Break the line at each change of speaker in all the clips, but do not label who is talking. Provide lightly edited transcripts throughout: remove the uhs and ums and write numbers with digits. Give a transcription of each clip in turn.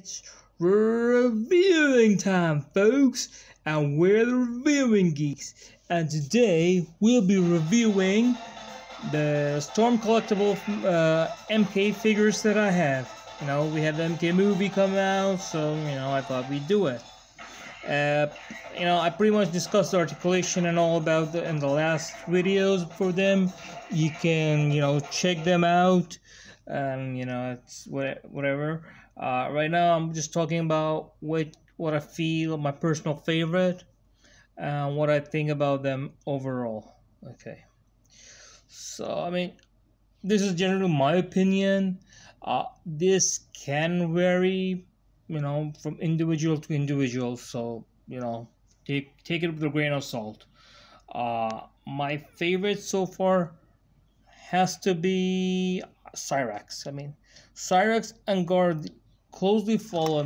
It's reviewing time, folks, and we're the reviewing geeks. And today we'll be reviewing the Storm Collectible MK figures that I have. You know, we had the MK movie come out, so I thought we'd do it. I pretty much discussed the articulation and all about in the last videos for them. You can check them out. It's whatever. Right now I'm just talking about what I feel my personal favorite and what I think about them overall. Okay. So this is generally my opinion. This can vary, from individual to individual. So take it with a grain of salt. My favorite so far has to be Cyrax. Cyrax and Guard closely follow.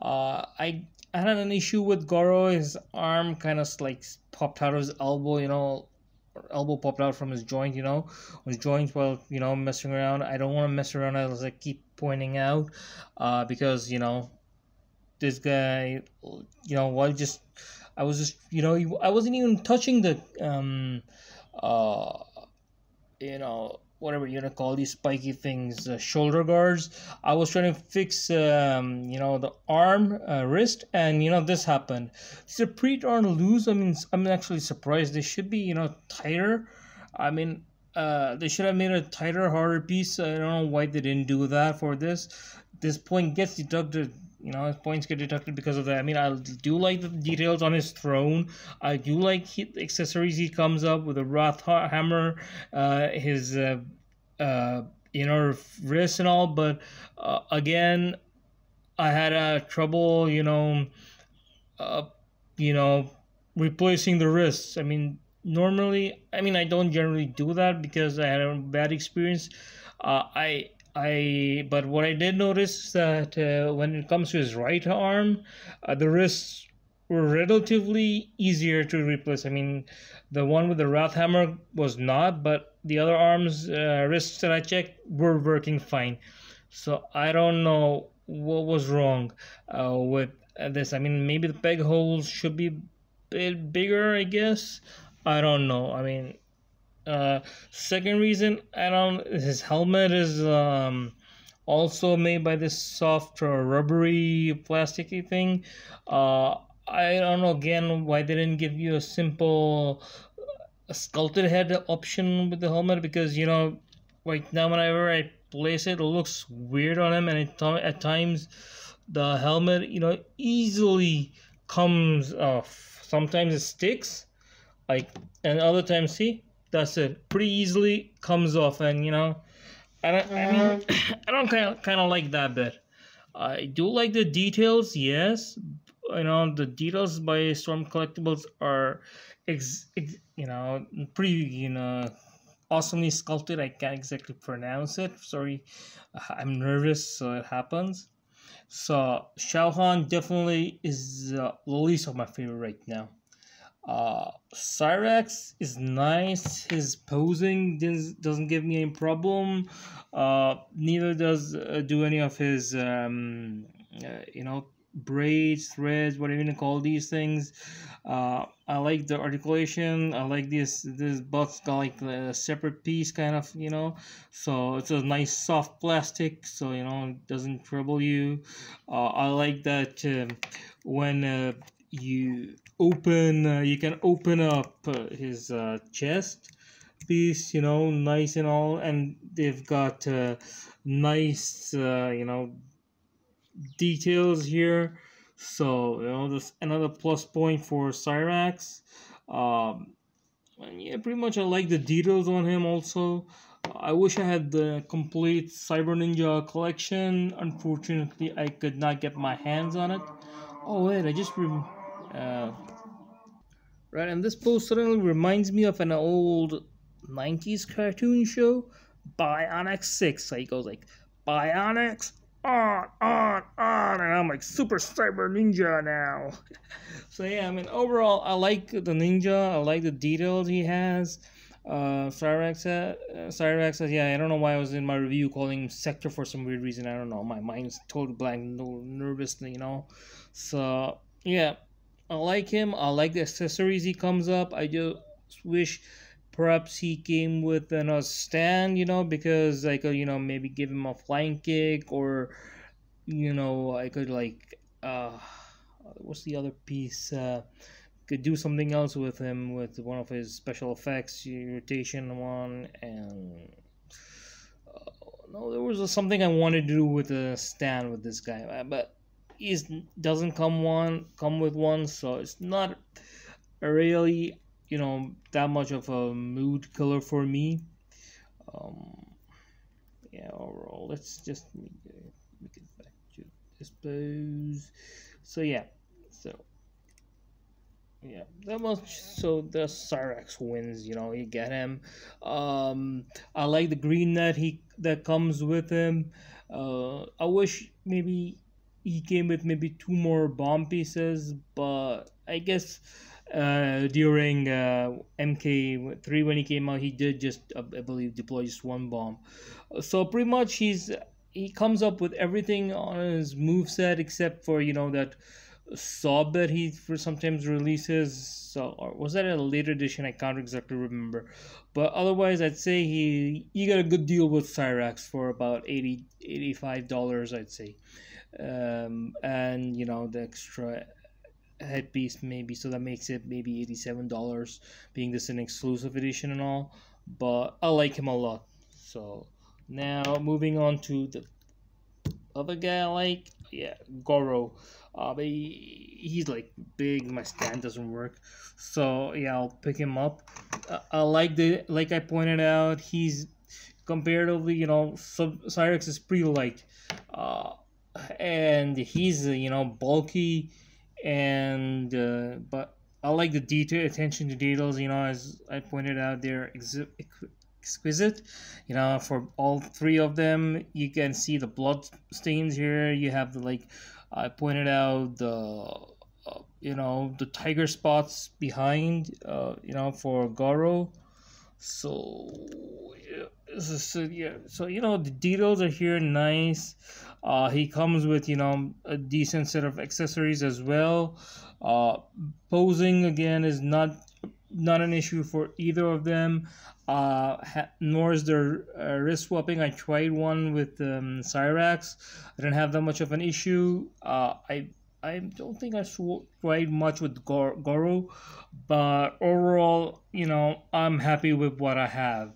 I had an issue with Goro. His arm kind of like popped out of his elbow. Elbow popped out from his joint. His joints while messing around. I don't want to mess around, as I keep pointing out, because this guy, I wasn't even touching the whatever you call these spiky things, shoulder guards. I was trying to fix the arm, wrist, and this happened. These are pretty darn loose. I'm actually surprised. They should be tighter. They should have made a tighter, harder piece. I don't know why they didn't do that for this. This point gets deducted. His points get deducted because of that. I do like the details on his throne. I do like the accessories he comes up with, a Wrath Hammer, his wrist and all. But again, I had trouble, replacing the wrists. Normally, I don't generally do that because I had a bad experience. But what I did notice is that when it comes to his right arm, the wrists were relatively easier to replace. The one with the Wrath Hammer was not, but the other arms, wrists that I checked were working fine. So I don't know what was wrong with this. Maybe the peg holes should be a bit bigger, I guess. I don't know. Second reason, his helmet is also made by this soft rubbery plasticky thing. I don't know again why they didn't give you a simple sculpted head option with the helmet, because right now whenever I place it, it looks weird on him, and at times the helmet easily comes off. Sometimes it sticks, and other times, see, that's it, pretty easily comes off. And I don't kind of like that bit. I do like the details, yes. The details by Storm Collectibles are pretty awesomely sculpted. I can't exactly pronounce it, sorry. I'm nervous, so it happens. So Shao definitely is the least of my favorite right now. Cyrax is nice. His posing doesn't give me any problem. Neither does do any of his braids, threads, whatever you call these things. I like the articulation. I like this box got like a separate piece kind of, so it's a nice soft plastic, so it doesn't trouble you. I like that when you can open up his chest piece, nice and all, and they've got nice details here. So that's another plus point for Cyrax. And yeah, pretty much I like the details on him also. I wish I had the complete Cyber Ninja collection. Unfortunately, I could not get my hands on it. Oh wait, I just right, and this post suddenly reminds me of an old 90s cartoon show, Bionic 6. So he goes like, Bionics, on, and I'm like Super Cyber Ninja now. So yeah, overall, I like the ninja. I like the details he has. Cyrax. Yeah, I don't know why I was in my review calling him Sector for some weird reason. I don't know. My mind's totally blank, no, nervously, you know. So yeah, I like him. I like the accessories he comes up. I just wish perhaps he came with a stand, you know, because I could, maybe give him a flying kick, or I could like what's the other piece? Could do something else with him with one of his special effects, rotation one, and no, there was something I wanted to do with the stand with this guy, but he doesn't come with one, so it's not really that much of a mood killer for me. Um, yeah, overall, let's just make it back to dispose. So yeah, so yeah, that much. So the Cyrax wins. You get him. I like the green that comes with him. I wish maybe he came with maybe two more bomb pieces, but I guess during MK3 when he came out, he did just I believe deploy just one bomb. So pretty much he comes up with everything on his move set except for that Sob that he for sometimes releases. So or was that a later edition? I can't exactly remember. But otherwise, I'd say he got a good deal with Cyrax for about $85, I'd say. And the extra headpiece maybe, so that makes it maybe $87, being this an exclusive edition and all. But I like him a lot. So now moving on to the other guy I like, yeah, Goro. But he's like big. My stand doesn't work, so yeah, I'll pick him up. I like I pointed out, he's comparatively, Cyrax is pretty light, uh, and he's bulky, and but I like the detail, attention to details. As I pointed out, they're exquisite. For all three of them, you can see the blood stains here. You have the, like I pointed out, the tiger spots behind, for Goro. So yeah, the details are here nice. He comes with a decent set of accessories as well. uh Posing again is not an issue for either of them. Nor is their wrist swapping. I tried one with Cyrax. I didn't have that much of an issue. I don't think I tried much with Goro, but overall, I'm happy with what I have.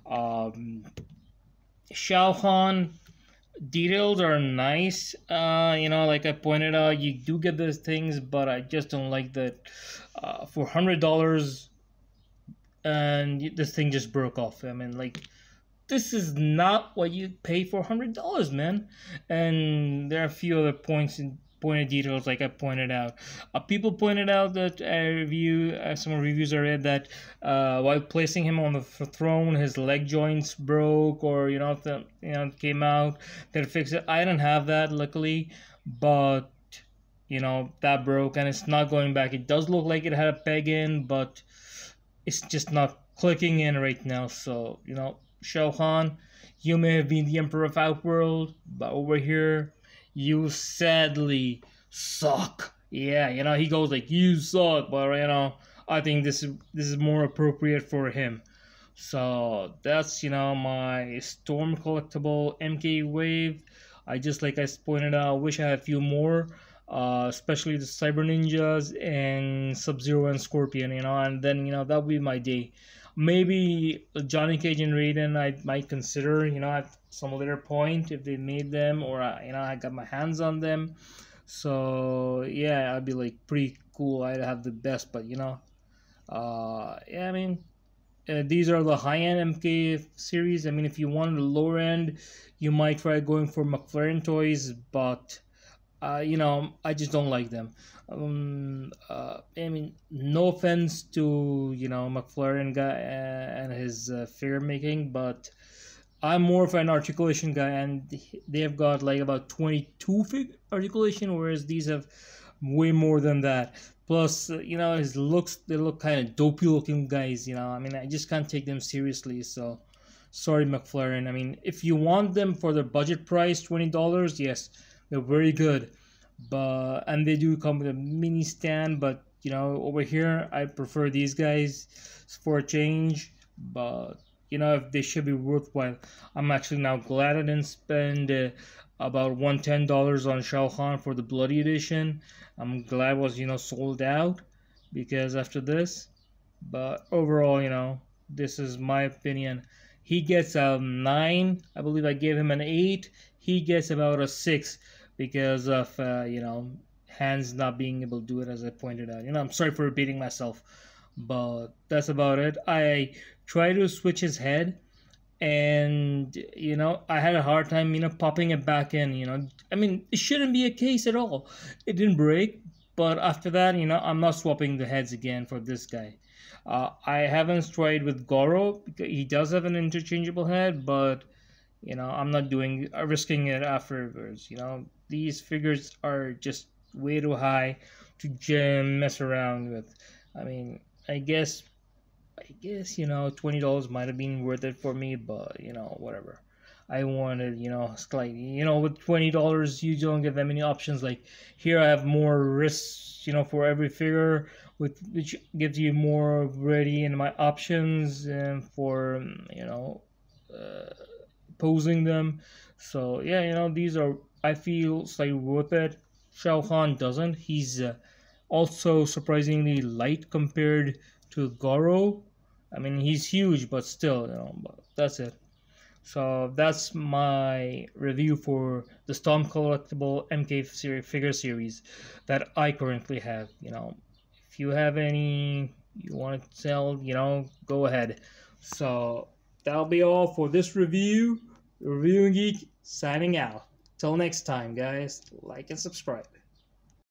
Um, Shao details are nice. Like I pointed out, you do get those things, but I just don't like that. For $100, and this thing just broke off. I mean, like, this is not what you pay for $100, man. And there are a few other pointed details, like I pointed out. People pointed out that some reviews I read that while placing him on the throne, his leg joints broke, or came out. That fixed it. I didn't have that, luckily, but that broke, and it's not going back. It does look like it had a peg in, but it's just not clicking in right now. So Shao Kahn, you may have been the Emperor of Outworld, but over here, you sadly suck. Yeah, he goes like, you suck, but I think this is more appropriate for him. So that's my Storm collectible MK Wave. I just, like I pointed out, wish I had a few more, especially the Cyber Ninjas and Sub-Zero and Scorpion, and then that would be my day. Maybe Johnny Cage and Raiden I might consider, at some later point, if they made them, or I got my hands on them. So yeah, I'd be like pretty cool. I'd have the best, but yeah, I mean, these are the high-end MK series. I mean, if you wanted the lower end, you might try going for McLaren toys, but I just don't like them. I mean, no offense to McLaren guy and his figure making, but I'm more of an articulation guy, and they have got like about 22 articulation, whereas these have way more than that. Plus, you know, his looks, they look kind of dopey looking guys, you know. I mean, I just can't take them seriously, so sorry, McLaren. I mean, if you want them for the budget price, $20, yes, they're very good. But and they do come with a mini stand, but you know, over here I prefer these guys for a change. But you know, if they should be worthwhile. I'm actually now glad I didn't spend about $110 on Shao Han for the Bloody Edition. I'm glad it was, you know, sold out because after this. But overall, you know, this is my opinion. He gets a 9. I believe I gave him an 8. He gets about a 6 because of, you know, hands not being able to do it as I pointed out. You know, I'm sorry for repeating myself, but that's about it. I tried to switch his head and you know I had a hard time, you know, popping it back in. You know, I mean, it shouldn't be a case at all. It didn't break, but after that, you know, I'm not swapping the heads again for this guy. I haven't tried with Goro because he does have an interchangeable head, but you know, I'm not doing risking it afterwards. You know, these figures are just way too high to mess around with. I mean, I guess, you know, $20 might have been worth it for me, but you know, whatever. I wanted, you know, slightly, you know, with $20 you don't get that many options. Like here I have more risks, you know, for every figure, with which gives you more variety in my options and for, you know, uh, posing them. So yeah, you know, these are, I feel, slightly worth it. Shao Han doesn't. He's also surprisingly light compared to Goro. I mean, he's huge, but still, you know, but that's it. So that's my review for the Storm Collectible MK figure series that I currently have. You know, if you have any you want to sell, you know, go ahead. So that'll be all for this review. Reviewing Geek signing out. Till next time, guys. Like and subscribe.